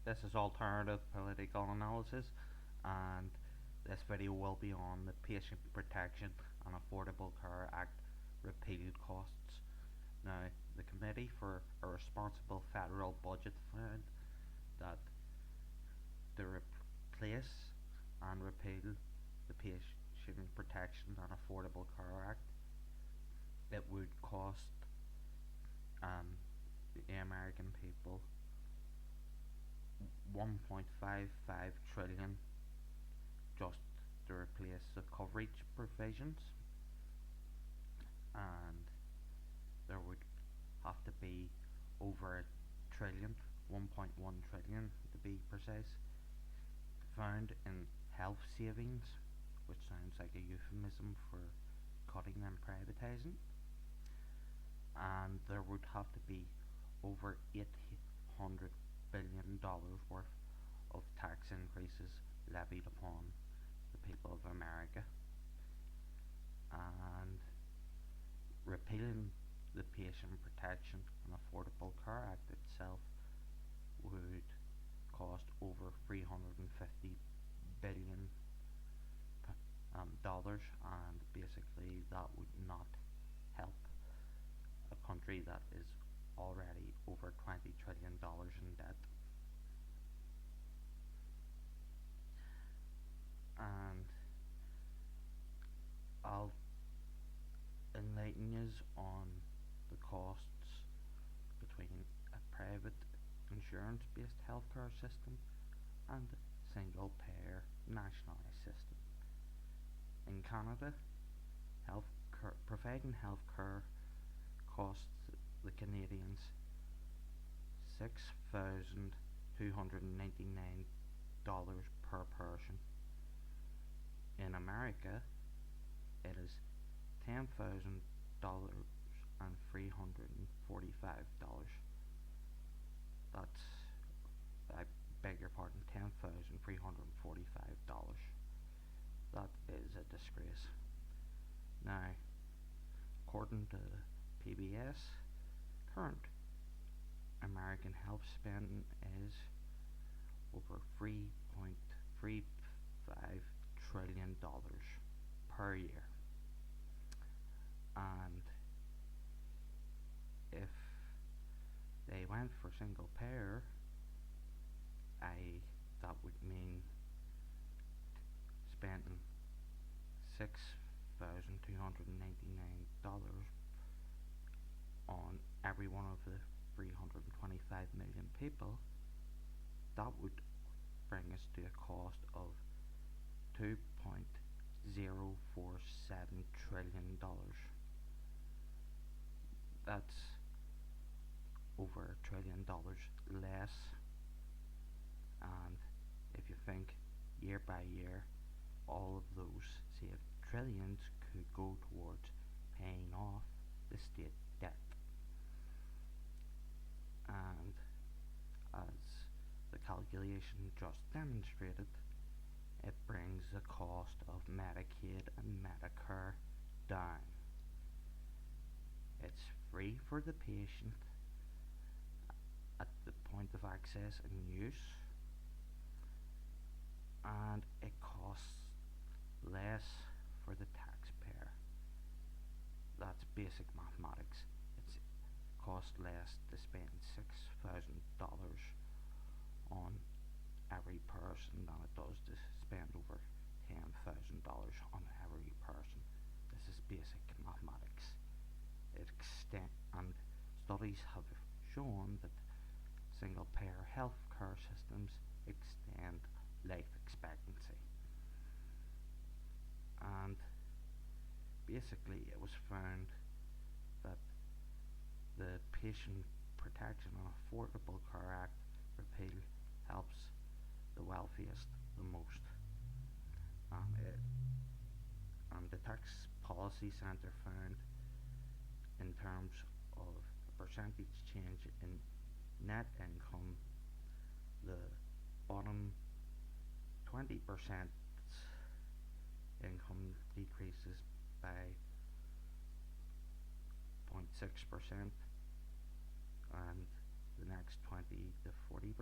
This is Alternative Political Analysis, and this video will be on the Patient Protection and Affordable Care Act repeal costs. Now, the Committee for a Responsible Federal Budget found that to replace and repeal the Patient Protection and Affordable Care Act, it would cost the American people 1.55 trillion just to replace the coverage provisions, and there would have to be over a trillion, 1.1 trillion to be precise, found in health savings, which sounds like a euphemism for cutting and privatising, and there would have to be over $800 billion worth of tax increases levied upon the people of America, and repealing the Patient Protection and Affordable Care Act itself would cost over $350 billion dollars, and basically that would not help a country that is already over $20 trillion in debt. And I'll enlighten you on the costs between a private insurance based healthcare system and a single payer nationalised system. In Canada, providing healthcare costs the Canadians $6,299 per person. In America, it is $10,000 and $345. That's, I beg your pardon, $10,345. That is a disgrace. Now, according to PBS, current American health spending is over $3.35 trillion per year, and if they went for single payer, that would mean spending $6,299 on every one of the 325 million people. That would bring us to a cost of $2.047 trillion. That's over $1 trillion less, and if you think year by year, all of those saved trillions could go towards paying off the state debt. And as the calculation just demonstrated, it brings the cost of Medicaid and Medicare down. It's free for the patient at the point of access and use, and it costs less for the taxpayer. That's basic mathematics. It costs less to spend $6,000 on every person than it does to spend over $10,000 on every person. This is basic mathematics. And studies have shown that single payer healthcare systems extend life expectancy. And basically, it was found that the Patient Protection and Affordable Care Act repeal helps the wealthiest the most. And the Tax Policy Centre found, in terms of a percentage change in net income, the bottom 20% income decreases by 0.6%, and the next 20 to 40%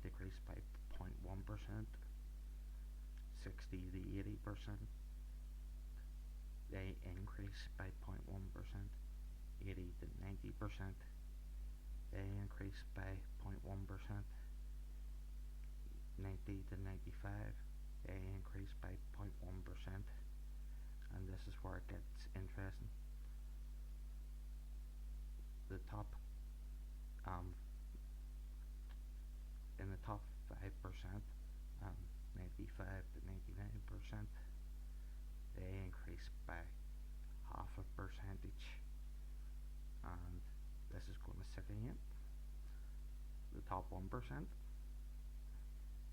decrease by 0.1%, 60 to 80%, they increase by 0.1%, 80 to 90%, they increase by 0.1%, 90 to 95, they increase by 0.1%, and this is where it gets interesting. The top, in the top 5%, 95 to 99%, they increase by half a percentage, and this is going to sicken you. The top 1%,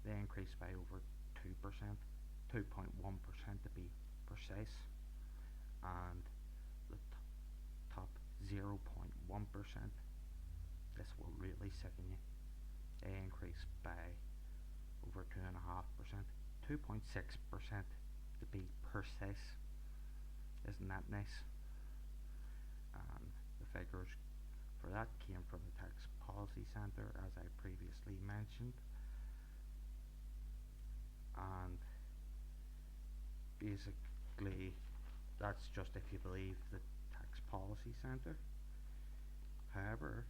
they increase by over 2%, 2.1% to be precise, and the top 0.1%, this will really sicken you. They increase by over 2.5%, 2.6% to be precise. Isn't that nice? And the figures for that came from the Tax Policy Centre, as I previously mentioned. And basically, that's just if you believe the Tax Policy Centre. However,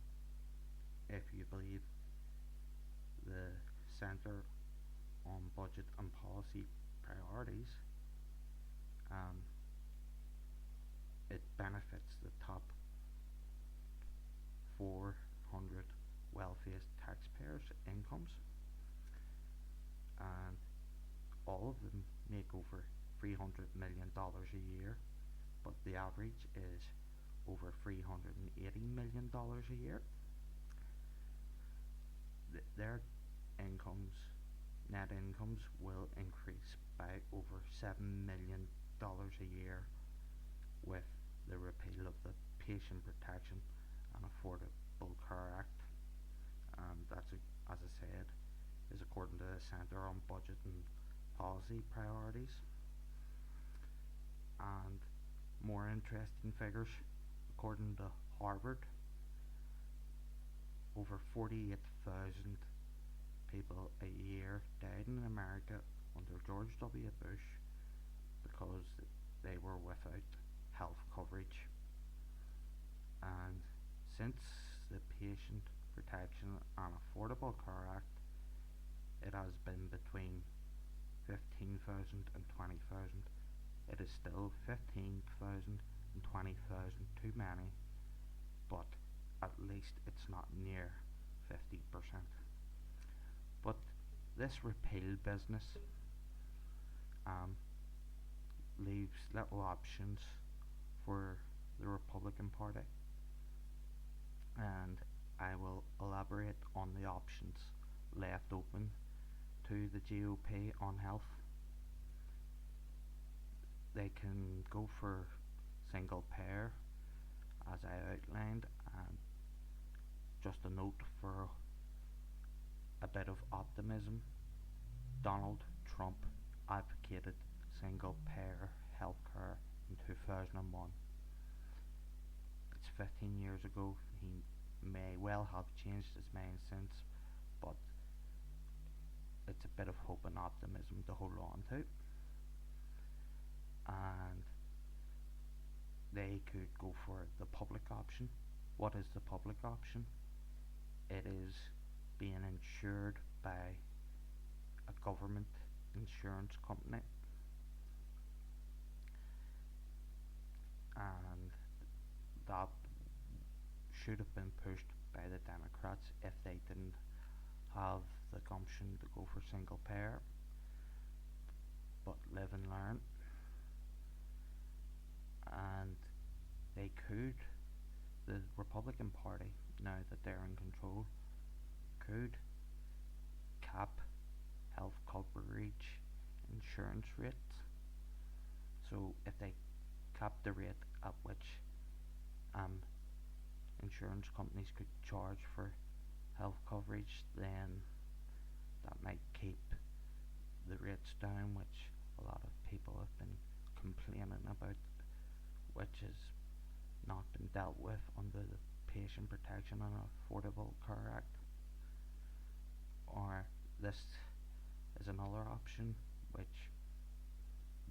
if you believe the Centre on Budget and Policy Priorities, it benefits the top 400 wealthiest taxpayers' incomes, and all of them make over $300 million a year, but the average is over $380 million a year. Their incomes, net incomes, will increase by over $7 million a year with the repeal of the Patient Protection and Affordable Care Act. That's, as I said, is according to the Centre on Budget and Policy Priorities. And more interesting figures, according to Harvard, over 48,000 people a year died in America under George W. Bush because they were without health coverage. And since the Patient Protection and Affordable Care Act, it has been between 15,000 and 20,000. It is still 15,000 and 20,000 too many, but at least it's not near 50%. But this repeal business leaves little options for the Republican Party, and I will elaborate on the options left open to the GOP on health. They can go for single payer, as I outlined, and just a note for a bit of optimism, Donald Trump advocated single payer healthcare in 2001. It's 15 years ago. He may well have changed his mind since, but it's a bit of hope and optimism to hold on to. And they could go for the public option. What is the public option? It is being insured by a government insurance company, and that should have been pushed by the Democrats if they didn't have the gumption to go for single payer. But live and learn. And they could, the Republican Party, now that they're in control, could cap health coverage insurance rates. So if they cap the rate at which insurance companies could charge for health coverage, then that might keep the rates down, which a lot of people have been complaining about, which has not been dealt with under the Patient Protection and Affordable Care Act. Or this is another option which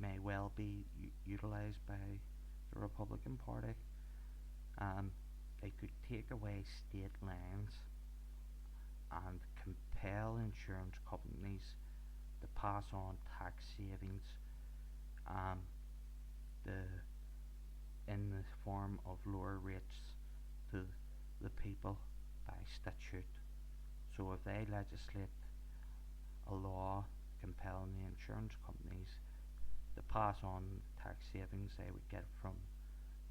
may well be utilised by the Republican Party. They could take away state lines and compel insurance companies to pass on tax savings um, the, in the form of lower rates to the people by statute. So if they legislate a law compelling the insurance companies to pass on tax savings they would get from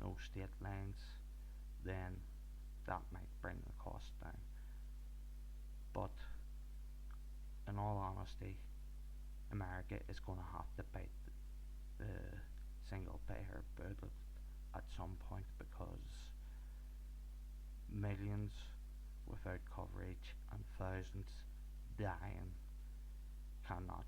no state lines, then that might bring the cost down. But in all honesty, America is going to have to bite the single payer bullet at some point, because millions without coverage and thousands dying cannot